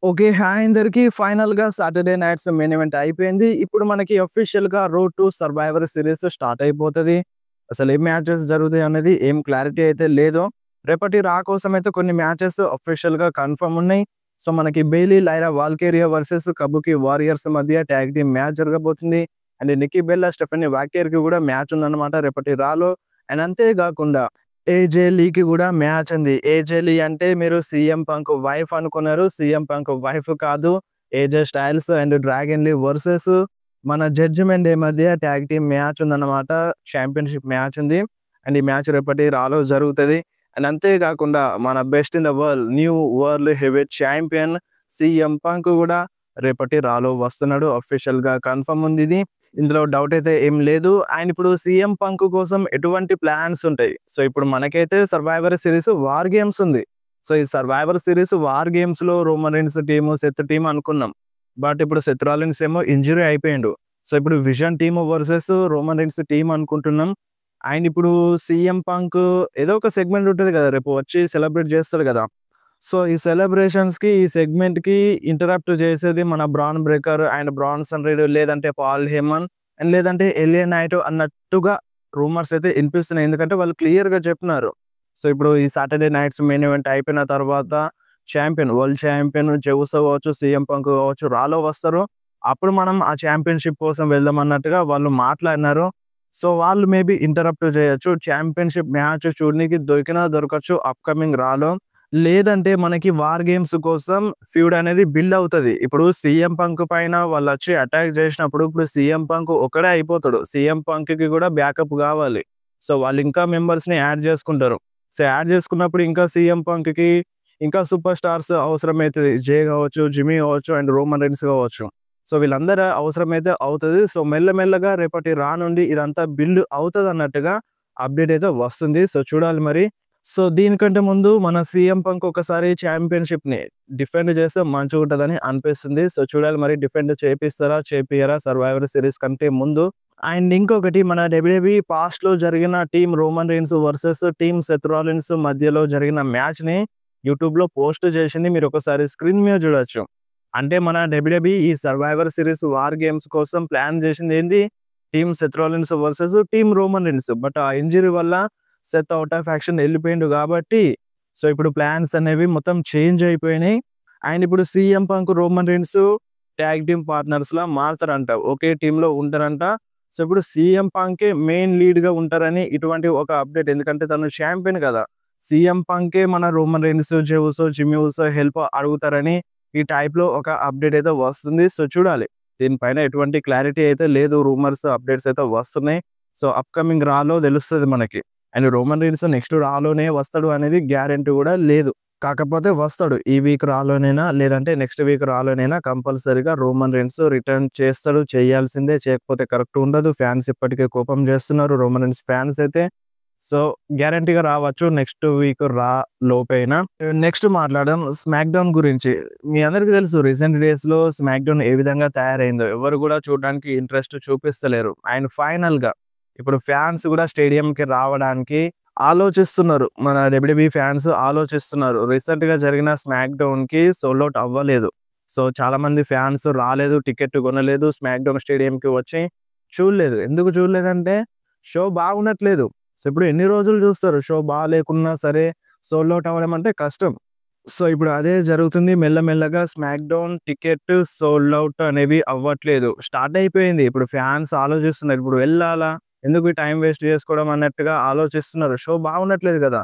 Okay. Hi అందరికి. ఫైనల్‌గా Saturday nights main event అయిపోయింది. ఇప్పుడు మనకి అఫీషియల్‌గా road to survivor series start అయిపోతది. అసలు ఏం మ్యాచెస్ జరుగుతాయి అనేది ఏం క్లారిటీ అయితే లేదు. రేపటి రా కోసం అయితే కొన్ని మ్యాచెస్ అఫీషియల్‌గా కన్ఫర్మ్ ఉన్నాయి. సో, మనకి Bayley, Lyra Valkyria versus Kabuki Warriors మధ్య టాగ్ టీమ్ మ్యాచ్ జరగబోతుంది. అండ్ నిక్కీ బెల్లా, స్టెఫనీ వాకేర్‌కి కూడా మ్యాచ్ ఉందన్నమాట రేపటి రాలో. అండ్ అంతే గాకుండా ఏజే లీకి గూడా మ్యాచ్ ఉంది. ఏజే లీ అంటే మీరు సీఎం పంక్ వైఫ్ అనుకున్నారు. సీఎం పంక్ వైఫ్ కాదు. AJ Styles and Dragon Lee versus మన జడ్జ్‌మెంట్ డే మధ్య టాగ్ టీమ్ మ్యాచ్ ఉందన్నమాట. చాంపియన్‌షిప్ మ్యాచ్ ఉంది. అండ్ ఈ మ్యాచ్ రేపటి రాలో జరుగుతది. అండ్ అంతే గాకుండా మన best in the world new world heavyweight champion CM Punk గూడా రేపటి రాలో వస్తున్నాడు. అఫీషియల్‌గా కన్ఫర్మ్ ఉందిది. ఇందులో డౌట్ అయితే ఏం లేదు. అండ్ ఇప్పుడు సీఎం పంక్ కోసం ఎటువంటి ప్లాన్స్ ఉంటాయి. సో, ఇప్పుడు మనకైతే సర్వైవర్ సీరీస్ వార్ గేమ్స్ ఉంది. సో, ఈ సర్వైవర్ సీరీస్ వార్ గేమ్స్‌లో Roman Reigns team, Seth team అనుకున్నాం. బట్ ఇప్పుడు సెత్ రాలిన్స్ ఏమో ఇంజ్యూరీ అయిపోయిండు. సో, ఇప్పుడు vision team versus Roman Reigns team అనుకుంటున్నాం. అండ్ ఇప్పుడు సీఎం పంక్ ఏదో ఒక సెగ్మెంట్ ఉంటది కదా! రేపు వచ్చి సెలబ్రేట్ చేస్తాడు కదా! సో, ఈ సెలబ్రేషన్స్‌కి, ఈ సెగ్మెంట్‌కి ఇంటరప్ట్ చేసేది మన bran breaker and Branson read లేదంటే పాల్ హేమన్ అండ్ లేదంటే ఎలియా నైట్ అన్నట్టుగా రూమర్స్ అయితే ఇనిపిస్తున్నాయి. ఎందుకంటే వాళ్ళు క్లియర్‌గా చెప్పినారు. సో, ఇప్పుడు ఈ సాటర్‌డే నైట్స్ మెయిన్ ఈవెంట్ అయిపోయిన తర్వాత వరల్డ్ చాంపియన్ జెఉసో కావచ్చు, సీఎం పంక్ కావచ్చు రాలో వస్తారు. అప్పుడు మనం ఆ చాంపియన్‌షిప్ కోసం వెళ్దాం అన్నట్టుగా వాళ్ళు మాట్లాడినారు. సో, వాళ్ళు మేబీ ఇంటరప్ట్ చేయొచ్చు. చాంపియన్‌షిప్ మ్యాచ్ చూడనీకి దొరికినా దొరకచ్చు అప్‌కమింగ్ రాలో. లేదంటే మనకి వార్ గేమ్స్ కోసం ఫ్యూడ్ అనేది బిల్డ్ అవుతది. ఇప్పుడు సీఎం పంక్ పైన వాళ్ళొచ్చి అటాక్ చేసినప్పుడు ఇప్పుడు సీఎం పంక్ ఒక్కడే అయిపోతాడు. సీఎం పంక్‌కి కూడా బ్యాకప్ కావాలి. సో, వాళ్ళు ఇంకా మెంబర్స్‌ని యాడ్ చేసుకుంటారు. సో, యాడ్ చేసుకున్నప్పుడు ఇంకా సీఎం పంక్‌కి ఇంకా సూపర్ స్టార్స్ అవసరమైతది. జే కావచ్చు, జిమ్మీ కావచ్చు అండ్ రోమన్ రీన్స్ కావచ్చు. సో, వీళ్ళందరూ అవసరమైతే అవుతది. సో, మెల్లమెల్లగా రేపటి రా నుండి ఇదంతా బిల్డ్ అవుతదన్నట్టుగా అప్‌డేట్ అయితే వస్తుంది. సో, చూడాలి మరి. సో, దీనికంటే ముందు మన సీఎం పంక్ ఒకసారి చాంపియన్‌షిప్‌ని డిఫెండ్ చేస్తే మంచిగుంటదని అనిపిస్తుంది. సో, చూడాలి మరి డిఫెండ్ చేపిస్తారా? చేపియరా? సర్వైవర్ సీరీస్ కంటే ముందు. అండ్ ఇంకొకటి మన డబ్ల్యూడబ్ల్యూఈ పాస్ట్‌లో జరిగిన team Roman Reigns versus team Seth Rollins మధ్యలో జరిగిన మ్యాచ్‌ని యూట్యూబ్‌లో పోస్ట్ చేసింది. మీరొకసారి స్క్రీన్ మీద చూడొచ్చు. అంటే మన డబ్ల్యూడబ్ల్యూఈ ఈ సర్వైవర్ సీరీస్ వార్ గేమ్స్ కోసం ప్లాన్ చేసిందేంది? Team Seth Rollins versus team Roman Reigns. But ఆ ఇంజ్యూరీ వల్ల సెత్ ఔట్ ఆఫ్ యాక్షన్ ఎళ్ళిపోయిండు గాబట్టి, సో, ఇప్పుడు ప్లాన్స్ అనేవి మొత్తం చేంజ్ అయిపోయినాయి. అండ్ ఇప్పుడు CM Punk, Roman Reigns tag team పార్ట్నర్స్‌లా మారతారంట. ఒకే టీమ్‌లో ఉంటారంట. సో, ఇప్పుడు సీఎం పంకే మెయిన్ లీడ్‌గా ఉంటారని ఇటువంటి ఒక అప్డేట్. ఎందుకంటే తను చాంపియన్ గదా! సీఎం పంకే మన రోమన్ రీన్స్, జే ఉసో, జిమ్మీ ఉసో హెల్ప్ అడుగుతారని ఈ టైప్‌లో ఒక అప్డేట్ అయితే వస్తుంది. సో, చూడాలి. దీనిపైన ఎటువంటి క్లారిటీ అయితే లేదు. రూమర్స్, అప్డేట్స్ అయితే వస్తున్నాయి. సో, అప్‌కమింగ్ రాలో తెలుస్తది మనకి. అండ్ రోమన్ రీన్స్ నెక్స్ట్ రాలోనే వస్తాడు అనేది గ్యారంటీ గూడా లేదు. కాకపోతే వస్తాడు. ఈ వీక్ రాలోనైనా లేదంటే నెక్స్ట్ వీక్ రాలోనైనా కంపల్సరీగా రోమన్ రీన్స్ రిటర్న్ చేస్తాడు. చేయాల్సిందే. చేయకపోతే కరెక్ట్ ఉండదు. ఫ్యాన్స్ ఇప్పటికే కోపం చేస్తున్నారు. రోమన్ రీన్స్ ఫ్యాన్స్ అయితే. సో, గ్యారంటీగా రావచ్చు. నెక్స్ట్ వీక్ రా లోపైనా. నెక్స్ట్ మాట్లాడదాం స్మాక్ డౌన్ గురించి. మీ అందరికీ తెలుసు రీసెంట్ డేస్‌లో స్మాక్ డౌన్ ఏ విధంగా తయారైందో. ఎవరు గూడా చూడడానికి ఇంట్రెస్ట్ చూపిస్తలేరు. అండ్ ఫైనల్‌గా ఇప్పుడు ఫ్యాన్స్ గూడా స్టేడియంకి రావడానికి ఆలోచిస్తున్నారు. మన డబ్ల్యూడబ్ల్యూఈ ఫ్యాన్స్ ఆలోచిస్తున్నారు. రీసెంట్‌గా జరిగిన స్మాక్ డౌన్‌కి సోల్డ్ ఔట్ అవ్వలేదు. సో, చాలామంది ఫ్యాన్స్ రాలేదు. టికెట్ కొనలేదు. స్మాక్ డౌన్ స్టేడియంకి వచ్చి చూడలేదు. ఎందుకు చూడలేదంటే షో బాగుండట్లేదు. సో, ఇప్పుడు ఎన్ని రోజులు చూస్తారు? షో బాలేకున్నా సరే సోల్డ్ ఔట్ అవ్వడం అంటే కష్టం. సో, ఇప్పుడు అదే జరుగుతుంది. మెల్లమెల్లగా smack down ticket sold out అనేవి అవ్వట్లేదు. స్టార్ట్ అయిపోయింది. ఇప్పుడు ఫ్యాన్స్ ఆలోచిస్తున్నారు. ఇప్పుడు వెళ్ళాలా? ఎందుకు ఈ టైం వేస్ట్ చేసుకోవడం అన్నట్టుగా ఆలోచిస్తున్నారు. షో బాగుండట్లేదు గదా!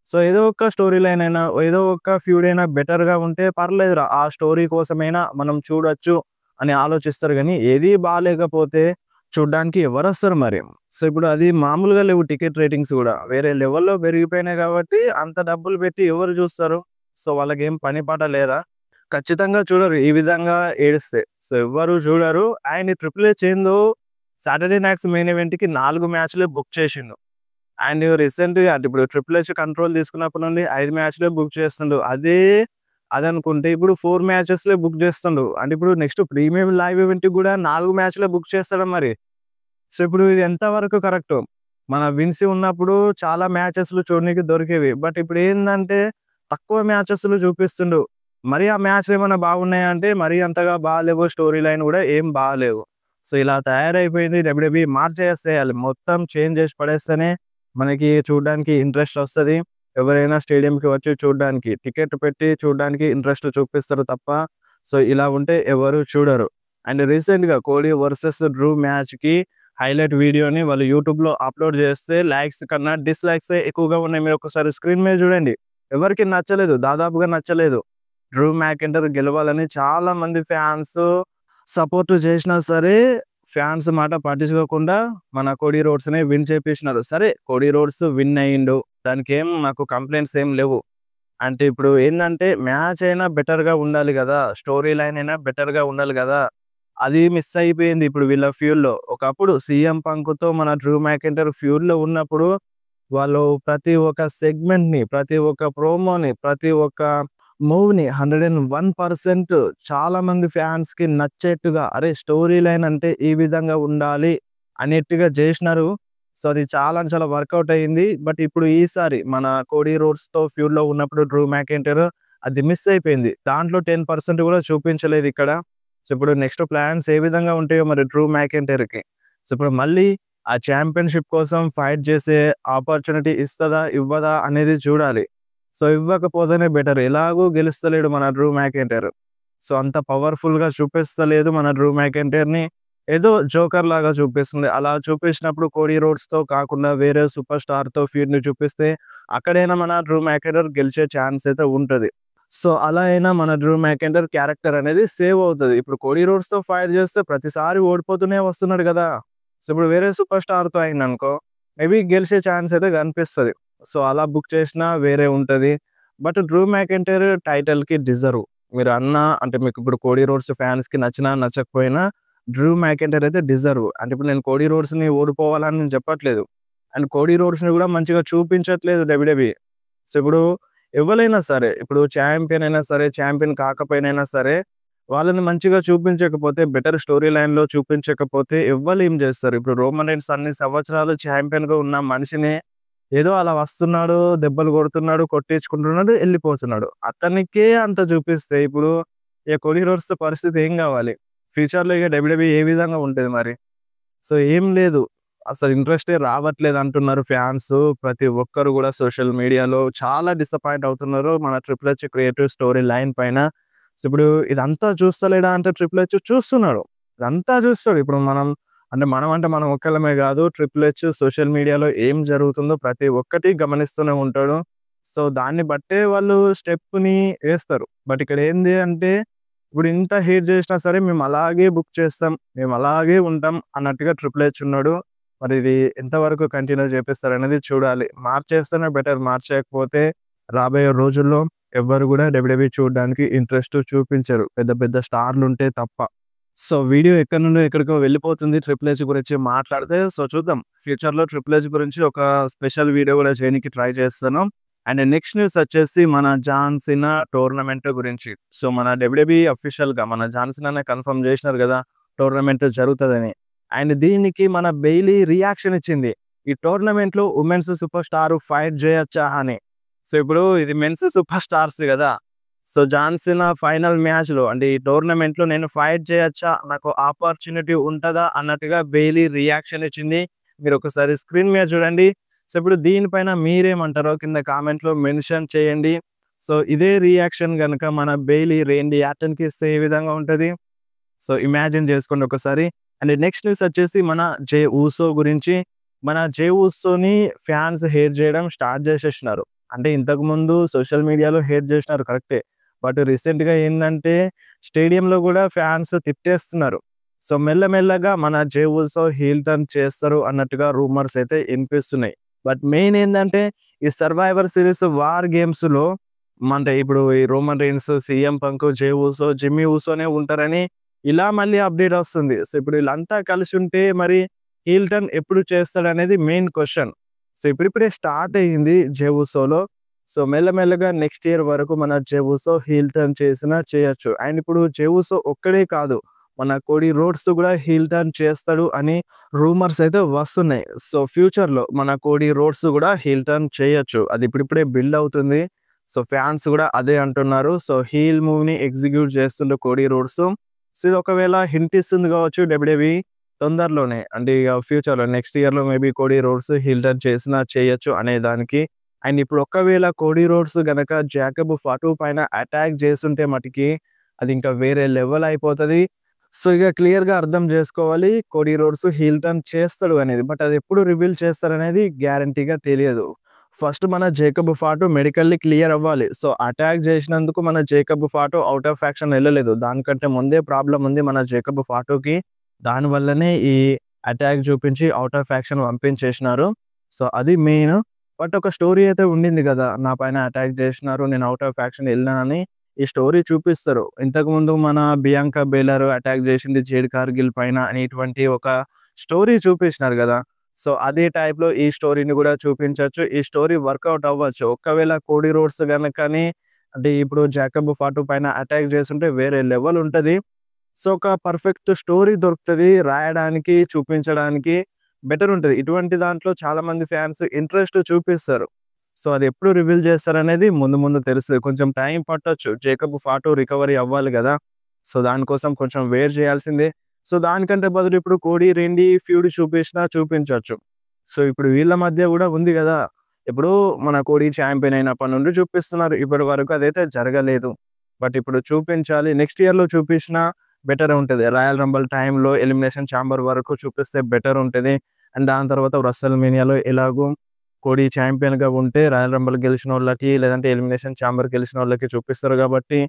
సో, ఏదో ఒక స్టోరీ లైన్ అయినా, ఏదో ఒక ఫ్యూడ్ అయినా బెటర్‌గా ఉంటే పర్లేదురా. ఆ స్టోరీ కోసమైనా మనం చూడొచ్చు అని ఆలోచిస్తారు గానీ, ఏది బాలేకపోతే చూడ్డానికి ఎవరొస్తారు మరి? సో, ఇప్పుడు అది మామూలుగా లేవు టికెట్ రేటింగ్స్ గూడా. వేరే లెవెల్‌లో పెరిగిపోయినాయి గాబట్టి అంత డబ్బులు పెట్టి ఎవరు జూస్తారు? సో, వాళ్ళకేం పని పాట లేదా? ఖచ్చితంగా చూడరు ఈ విధంగా ఏడిస్తే. సో, ఎవ్వరు చూడరు. అండ్ ట్రిపుల్ హెచ్ ఏందో సాటర్‌డే నైట్స్ మెయిన్ ఈవెంట్‌కి 4 మ్యాచ్‌లే బుక్ చేసిండు. అండ్ రీసెంట్‌గా అంటే ఇప్పుడు ట్రిపుల్ హెచ్ కంట్రోల్ తీసుకున్నప్పటి నుండి 5 మ్యాచ్‌లే బుక్ చేస్తుండు. అదనుకుంటే ఇప్పుడు 4 మ్యాచెస్‌లే బుక్ చేస్తుండు. అంటే ఇప్పుడు నెక్స్ట్ ప్రీమియం లైవ్ ఈవెంట్‌కి గూడా 4 మ్యాచ్‌లే బుక్ చేస్తాడా మరి? సో, ఇప్పుడు ఇది ఎంత వరకు కరెక్టు? మన విన్సీ ఉన్నప్పుడు చాలా మ్యాచెస్‌లు చూడనీకి దొరికేవి. బట్ ఇప్పుడేందంటే తక్కువ మ్యాచెస్‌లు చూపిస్తుండు. మరి ఆ మ్యాచ్‌లు ఏమన్నా బాగున్నాయా అంటే మరీ అంతగా బాలేవు. స్టోరీ లైన్ గూడా ఏం బాలేవు. సో, ఇలా తయారైపోయింది డబ్ల్యూడబ్ల్యూఈ మార్చేసేయాలి. మొత్తం చేంజ్ చేసి పడేస్తేనే మనకి చూడ్డానికి ఇంట్రెస్ట్ ఒస్తది. ఎవరైనా స్టేడియంకి వచ్చి చూడ్డానికి, టికెట్ పెట్టి చూడ్డానికి ఇంట్రెస్ట్ చూపిస్తారు తప్ప, సో, ఇలా ఉంటే ఎవరు చూడరు. అండ్ రీసెంట్‌గా కోహ్లీ వర్సెస్ డ్రూ మ్యాచ్‌కి హైలైట్ వీడియోని వాళ్ళు యూట్యూబ్‌లో అప్‌లోడ్ చేస్తే లైక్స్ కన్నా డిస్‌లైక్సే ఎక్కువగా ఉన్నాయి. మీరొకసారి స్క్రీన్ మీద చూడండి. ఎవరికీ నచ్చలేదు. దాదాపుగా నచ్చలేదు. డ్రూ మ్యాకెంటర్ గెలవాలని చాలా మంది ఫ్యాన్స్ సపోర్ట్ చేసినా సరే, ఫ్యాన్స్ మాట పట్టించుకోకుండా మన కోడీ రోడ్స్‌ని విన్ చేపించినారు. సరే, కోడీ రోడ్స్ విన్ అయ్యిండు. దానికేం నాకు కంప్లెయింట్స్ ఏం లేవు. అంటే ఇప్పుడు ఏందంటే మ్యాచ్ అయినా బెటర్‌గా ఉండాలి గదా! స్టోరీ లైన్ అయినా బెటర్‌గా ఉండాలి గదా! అది మిస్ అయిపోయింది ఇప్పుడు వీళ్ళ ఫ్యూల్‌లో. ఒకప్పుడు సీఎం పంక్‌తో మన డ్రూ మ్యాకెంటర్ ఫ్యూల్‌లో ఉన్నప్పుడు వాళ్ళు ప్రతి ఒక్క సెగ్మెంట్‌ని, ప్రతి ఒక్క ప్రోమోని, ప్రతి ఒక్క మూవ్‌ని 101% చాలా మంది ఫ్యాన్స్‌కి నచ్చేట్టుగా అరే! స్టోరీ లైన్ అంటే ఈ విధంగా ఉండాలి అనేట్టుగా జేసినారు. సో, అది చాలా అంటే చాలా వర్కౌట్ అయింది. బట్ ఇప్పుడు ఈసారి మన కోడీ రోడ్స్‌తో ఫ్యూడ్‌లో ఉన్నప్పుడు డ్రూ మ్యాకెంటర్ అది మిస్ అయిపోయింది. దాంట్లో 10% కూడా చూపించలేదిక్కడ. సో, ఇప్పుడు నెక్స్ట్ ప్లాన్స్ ఏ విధంగా ఉంటాయో మరి డ్రూ మ్యాకెంటర్‌కి. సో, ఇప్పుడు మళ్ళీ ఆ ఛాంపియన్‌షిప్ కోసం ఫైట్ చేసే ఆపర్చునిటీ ఇస్తదా? ఇవ్వదా? అనేది చూడాలి. సో, ఇవ్వకపోతేనే బెటర్. ఎలాగో గెలుస్తలేడు మన డ్రూ మ్యాకెంటైర్. సో, అంత పవర్‌ఫుల్‌గా చూపిస్తలేదు మన డ్రూ మ్యాకెంటైర్‌ని. ఏదో జోకర్ లాగా చూపిస్తుంది. అలా చూపించినప్పుడు కోడీ రోడ్స్‌తో కాకుండా వేరే సూపర్ స్టార్‌తో ఫీడ్‌ని చూపిస్తే అక్కడైనా మన డ్రూ మ్యాకెంటైర్ గెలిచే ఛాన్స్ అయితే ఉంటది. సో, అలా అయినా మన డ్రూ మ్యాకెంటైర్ క్యారెక్టర్ అనేది సేవ్ అవుతది. ఇప్పుడు కోడీ రోడ్స్‌తో ఫైట్ చేస్తే ప్రతిసారి ఓడిపోతూనే వస్తున్నాడు గదా! సో, ఇప్పుడు వేరే సూపర్ స్టార్‌తో అయిందనుకో మేబీ గెలిచే ఛాన్స్ అయితే కనిపిస్తది. సో, అలా బుక్ చేసినా వేరే ఉంటది. బట్ డ్రూ మెకంటైర్ టైటిల్‌కి డిజర్వ్. మీరు అన్నా అంటే మీకిప్పుడు 'కోడీ రోడ్స్' ఫ్యాన్స్‌కి నచ్చినా, నచ్చకపోయినా డ్రూ మెకంటైర్ అయితే డిజర్వ్. అంటే ఇప్పుడు నేను 'కోడీ రోడ్స్‌ని' ఓడిపోవాలని నేను చెప్పట్లేదు. అండ్ 'కోడీ రోడ్స్‌ని' కూడా మంచిగా చూపించట్లేదు డబ్ల్యూడబ్ల్యూఈ. సో, ఇప్పుడు ఎవ్వలైనా సరే, ఇప్పుడు చాంపియన్ అయినా సరే, చాంపియన్ కాకపోయినైనా సరే, వాళ్ళని మంచిగా చూపించకపోతే, బెటర్ స్టోరీ లైన్‌లో చూపించకపోతే ఎవ్వలేం జేస్తారు. ఇప్పుడు 'రోమన్ రైన్స్' అన్ని సంవత్సరాలు చాంపియన్‌గా ఉన్న మనిషినే ఏదో అలా వస్తున్నాడు, దెబ్బలు కొడుతున్నాడు, కొట్టించుకుంటున్నాడు, ఎళ్ళిపోతున్నాడు. అతనికే అంత చూపిస్తే ఇప్పుడు ఇగ 'కోడీ రోడ్స్' పరిస్థితి ఏం గావాలి? ఫ్యూచర్‌లో ఇగ డబ్ల్యూడబ్ల్యూఈ ఏ విధంగా ఉంటది మరి? సో, ఏం లేదు. అసలు ఇంట్రెస్టే రావట్లేదు అంటున్నారు ఫ్యాన్స్. ప్రతి ఒక్కరు గూడా సోషల్ మీడియాలో చాలా డిసప్పాయింట్ అవుతున్నారు. మన 'triple H' creative story line పైన. సో, ఇప్పుడు ఇదంతా చూస్తలేడా అంటే 'ట్రిపుల్ హెచ్' చూస్తున్నాడు. ఇదంతా చూస్తాడు. ఇప్పుడు మనం ఒక్కళ్ళమే గాదు. 'ట్రిపుల్ హెచ్' సోషల్ మీడియాలో ఏం జరుగుతుందో ప్రతి ఒక్కటి గమనిస్తూనే ఉంటాడు. సో, దాన్ని బట్టే వాళ్ళు స్టెప్‌ని ఏస్తారు. బట్ ఇక్కడ ఏంది అంటే ఇప్పుడు ఇంత హేట్ చేసినా సరే మేము అలాగే బుక్ చేస్తాం. మేము అలాగే ఉంటాం అన్నట్టుగా 'ట్రిపుల్ హెచ్' ఉన్నాడు. మరి ఇది ఎంతవరకు కంటిన్యూ చేపిస్తారనేది చూడాలి. మార్చేస్తేనే బెటర్. మార్చేయకపోతే రాబోయే రోజుల్లో ఎవ్వరు గూడా డబ్ల్యూడబ్ల్యూఈ చూడడానికి ఇంట్రెస్ట్ చూపించరు. పెద్ద పెద్ద స్టార్‌లుంటే తప్ప. సో, వీడియో ఎక్కడి నుండో ఎక్కడికో వెళ్ళిపోతుంది 'ట్రిపుల్ హెచ్' గురించి మాట్లాడితే. సో, చూద్దాం. ఫ్యూచర్‌లో 'ట్రిపుల్ హెచ్' గురించి ఒక స్పెషల్ వీడియో గూడా చేయనీకి ట్రై చేస్తాను. అండ్ నెక్స్ట్ న్యూస్ వచ్చేసి మన జాన్ సీనా టోర్నమెంట్ గురించి. సో, మన డబ్ల్యూడబ్ల్యూఈ అఫీషియల్‌గా మన జాన్ సీనానే కన్ఫర్మ్ చేసినారు గదా! టోర్నమెంట్ జరుగుతదని. అండ్ దీనికి మన బెయిలీ రియాక్షన్ ఇచ్చింది. ఈ టోర్నమెంట్‌లో వుమెన్స్ సూపర్ స్టార్ ఫైట్ జేయొచ్చా అని. సో, ఇప్పుడు ఇది మెన్స్ సూపర్ స్టార్స్ గదా! సో, జాన్ సీనా ఫైనల్ మ్యాచ్‌లో అంటే ఈ టోర్నమెంట్‌లో నేను ఫైట్ చేయొచ్చా? నాకు ఆపర్చునిటీ ఉంటదా? అన్నట్టుగా బెయిలీ రియాక్షన్ ఇచ్చింది. మీరొకసారి స్క్రీన్ మీద చూడండి. సో, ఇప్పుడు దీనిపైన మీరేమంటారో కింద కామెంట్‌లో మెన్షన్ చేయండి. సో, ఇదే రియాక్షన్ గనుక మన బెయిలీ రేండీ ఆర్టన్‌కి ఇస్తే ఏ విధంగా ఉంటది? సో, ఇమాజిన్ జేసుకోండి ఒకసారి. అండ్ నెక్స్ట్ న్యూస్ వచ్చేసి మన 'జే ఊసో' గురించి. మన 'జే ఊసో'ని ఫ్యాన్స్ హేట్ జేయడం స్టార్ట్ జేసేసినారు. అంటే ఇంతకుముందు సోషల్ మీడియాలో హేట్ జేసినారు కరెక్టే. బట్ రీసెంట్‌గా ఏందంటే స్టేడియంలో గూడా ఫ్యాన్స్ తిట్టేస్తున్నారు. సో, మెల్లమెల్లగా మన 'జే ఊసో' హీల్ టర్న్ చేస్తారు అన్నట్టుగా రూమర్స్ అయితే ఇనిపిస్తున్నాయి. బట్ మెయిన్ ఏందంటే ఈ 'సర్వైవర్ సీరీస్' వార్ గేమ్స్‌లో అంటే ఇప్పుడు ఈ 'రోమన్ రీన్స్', 'సీఎం పంక్', 'జే ఊసో', 'జిమ్మీ ఊసోనే' ఉంటారని ఇలా మళ్ళీ అప్‌డేట్ వస్తుంది. సో, ఇప్పుడు వీళ్ళంతా కలిసుంటే మరి హీల్ టర్న్ ఎప్పుడు చేస్తాడనేది మెయిన్ క్వెషన్. సో, ఇప్పుడిప్పుడే స్టార్ట్ అయ్యింది 'జే ఊసోలో'. సో, మెల్లమెల్లగా నెక్స్ట్ ఇయర్ వరకు మన 'జే ఊసో' హీల్ టర్న్ చేసినా చేయొచ్చు. అండ్ ఇప్పుడు 'జే ఊసో' ఒక్కడే కాదు. మన 'కోడీ రోడ్స్' కూడా హీల్ టర్న్ చేస్తాడు అని రూమర్స్ అయితే వస్తున్నాయి. సో, ఫ్యూచర్‌లో మన 'కోడీ రోడ్స్' కూడా హీల్ టర్న్ చేయొచ్చు. అది ఇప్పుడిప్పుడే బిల్డ్ అవుతుంది. సో ఫ్యాన్స్ కూడా అదే అంటున్నారు. సో హీల్ మూవ్‌ని ఎగ్జిక్యూట్ చేస్తుండు కోడీ రోడ్స్. సో ఇది ఒకవేళ హింట్ ఇస్తుంది కావచ్చు డబ్ల్యూడబ్ల్యూఈ తొందరలోనే. అంటే ఇక ఫ్యూచర్‌లో నెక్స్ట్ ఇయర్‌లో maybe Cody Rhodes heel turn చేసినా చేయొచ్చు అనే దానికి. అండ్ ఇప్పుడు ఒకవేళ కోడీ రోడ్స్ గనక జాకబ్ ఫాటు పైన అటాక్ చేస్తుంటే మటికి అది ఇంకా వేరే లెవెల్ అయిపోతది. సో ఇక క్లియర్‌గా అర్థం చేసుకోవాలి కోడీ రోడ్స్ హీల్ టర్న్ చేస్తాడు అనేది. బట్ అది ఎప్పుడు రివీల్ చేస్తారనేది గ్యారంటీగా తెలియదు. ఫస్ట్ మన జేకబ్ ఫాటు మెడికల్లీ క్లియర్ అవ్వాలి. సో అటాక్ చేసినందుకు మన Jacob Fatu out of action ఎళ్ళలేదు. దానికంటే ముందే ప్రాబ్లమ్ ఉంది మన జేకబ్ ఫాటుకి. దానివల్లనే ఈ అటాక్ చూపించి ఔట్ ఆఫ్ యాక్షన్ పంపించేసినారు. సో అది మెయిన్. బట్ ఒక స్టోరీ అయితే ఉండింది గదా! నా పైన అటాక్ చేసినారు. నేను ఔట్ ఆఫ్ యాక్షన్ ఎళ్ళినానని ఈ స్టోరీ చూపిస్తారు. ఇంతకుముందు మన బియాంకా బెయిలర్ అటాక్ చేసింది జేడ్ కార్గిల్ పైన అనేటువంటి ఒక స్టోరీ చూపించినారు గదా! సో అదే టైప్‌లో ఈ స్టోరీని గూడా చూపించొచ్చు. ఈ స్టోరీ వర్కౌట్ అవ్వచ్చు. ఒకవేళ కోడీ రోడ్స్ గనకని అంటే ఇప్పుడు జాకబ్ ఫాటు పైన అటాక్ చేసుంటే వేరే లెవెల్ ఉంటది. సో ఒక పర్ఫెక్ట్ స్టోరీ దొరుకుతది. రాయడానికి, చూపించడానికి బెటర్ ఉంటది. ఇటువంటి దాంట్లో చాలామంది ఫ్యాన్స్ ఇంట్రెస్ట్ చూపిస్తారు. సో అది ఎప్పుడు రివీల్ చేస్తారనేది ముందు ముందు తెలుస్తది. కొంచెం టైం పట్టొచ్చు. జేకబ్ ఫాటు రికవరీ అవ్వాలి గదా! సో దానికోసం కొంచెం వెయిట్ చేయాల్సిందే. సో దానికంటే బదులు ఇప్పుడు కోడీ, రెండీ ఫ్యూడ్ చూపించినా చూపించొచ్చు. సో ఇప్పుడు వీళ్ళ మధ్య గూడా ఉంది గదా! ఇప్పుడు మన కోడీ ఛాంపియన్ అయినప్పటి నుండి చూపిస్తున్నారు. ఇప్పటి వరకు అదైతే జరగలేదు. బట్ ఇప్పుడు చూపించాలి. నెక్స్ట్ ఇయర్‌లో చూపించినా బెటర్ ఉంటది. రాయల్ రంబుల్ టైమ్‌లో ఎలిమినేషన్ ఛాంబర్ వరకు చూపిస్తే బెటర్ ఉంటది. అండ్ దాని తర్వాత రెసల్ మేనియాలో ఎలాగో కోడీ ఛాంపియన్‌గా ఉంటే రాయల్ రంబుల్ గెలిచినోళ్ళకి లేదంటే ఎలిమినేషన్ ఛాంబర్ గెలిచినోళ్ళకి చూపిస్తారు గాబట్టి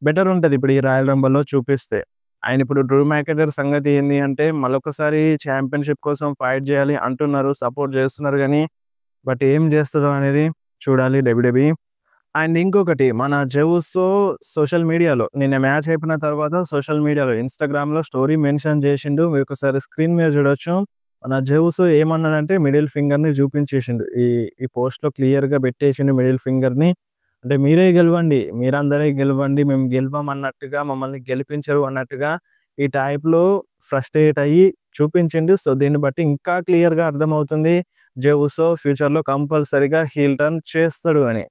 బెటర్ ఉంటది. ఇప్పుడు ఈ రాయల్ రంబుల్‌లో చూపిస్తే. అండ్ ఇప్పుడు డ్రూ మెకింటైర్ సంగతి ఏంది అంటే మళ్ళొకసారి ఛాంపియన్‌షిప్ కోసం ఫైట్ జేయాలి అంటున్నారు. సపోర్ట్ చేస్తున్నారు గానీ బట్ ఏం చేస్తదో అనేది చూడాలి డబ్ల్యూడబ్ల్యూఈ. అండ్ ఇంకొకటి మన జెవుస్‌తో సోషల్ మీడియాలో నిన్న మ్యాచ్ అయిపోయిన తర్వాత సోషల్ మీడియాలో ఇన్‌స్టాగ్రామ్‌లో స్టోరీ మెన్షన్ చేసిండు. మీరొకసారి స్క్రీన్ మీద చూడొచ్చు. మన జెవుస్ ఏమన్నాడంటే మిడిల్ ఫింగర్‌ని చూపించేసిండు. ఈ ఈ పోస్ట్‌లో క్లియర్‌గా పెట్టేసిండు మిడిల్ ఫింగర్‌ని. అంటే మీరే గెలవండి. మీరందరే గెలవండి. మేము గెలవం అన్నట్టుగా మమ్మల్ని గెలిపించరు అన్నట్టుగా ఈ టైప్‌లో ఫ్రస్ట్రేట్ అయ్యి చూపించిండు. సో దీన్ని బట్టి ఇంకా క్లియర్‌గా అర్థమవుతుంది. జే ఉసో ఫ్యూచర్‌లో కంపల్సరీగా హీల్ టర్న్ చేస్తాడు అని.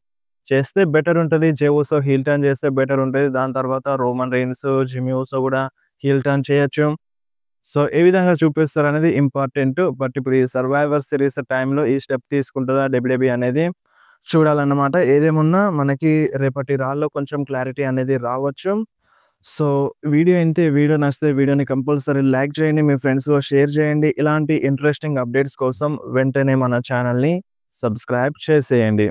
చేస్తే బెటర్ ఉంటది. జే ఉసో హీల్ టర్న్ చేస్తే బెటర్ ఉంటది. దాని తర్వాత రోమన్ రెయిన్స్, జిమ్మీ ఉసో గూడా హీల్ టర్న్ చేయొచ్చు. సో ఏ విధంగా చూపిస్తారనేది ఇంపార్టెంట్. బట్ ఇప్పుడు ఈ సర్వైవర్ సీరీస్ టైమ్‌లో ఈ స్టెప్ తీసుకుంటదా డబ్ల్యూడబ్ల్యూఈ అనేది చూడాలన్నమాట. ఏదేమున్నా మనకి రేపటి రాల్లో కొంచెం క్లారిటీ అనేది రావచ్చు. సో వీడియో ఇంతే. వీడియో నచ్చితే వీడియోని కంపల్సరీ లైక్ చేయండి. మీ ఫ్రెండ్స్‌లో షేర్ చేయండి. ఇలాంటి ఇంట్రెస్టింగ్ అప్డేట్స్ కోసం వెంటనే మన ఛానెల్‌ని సబ్స్క్రైబ్ చేసేయండి.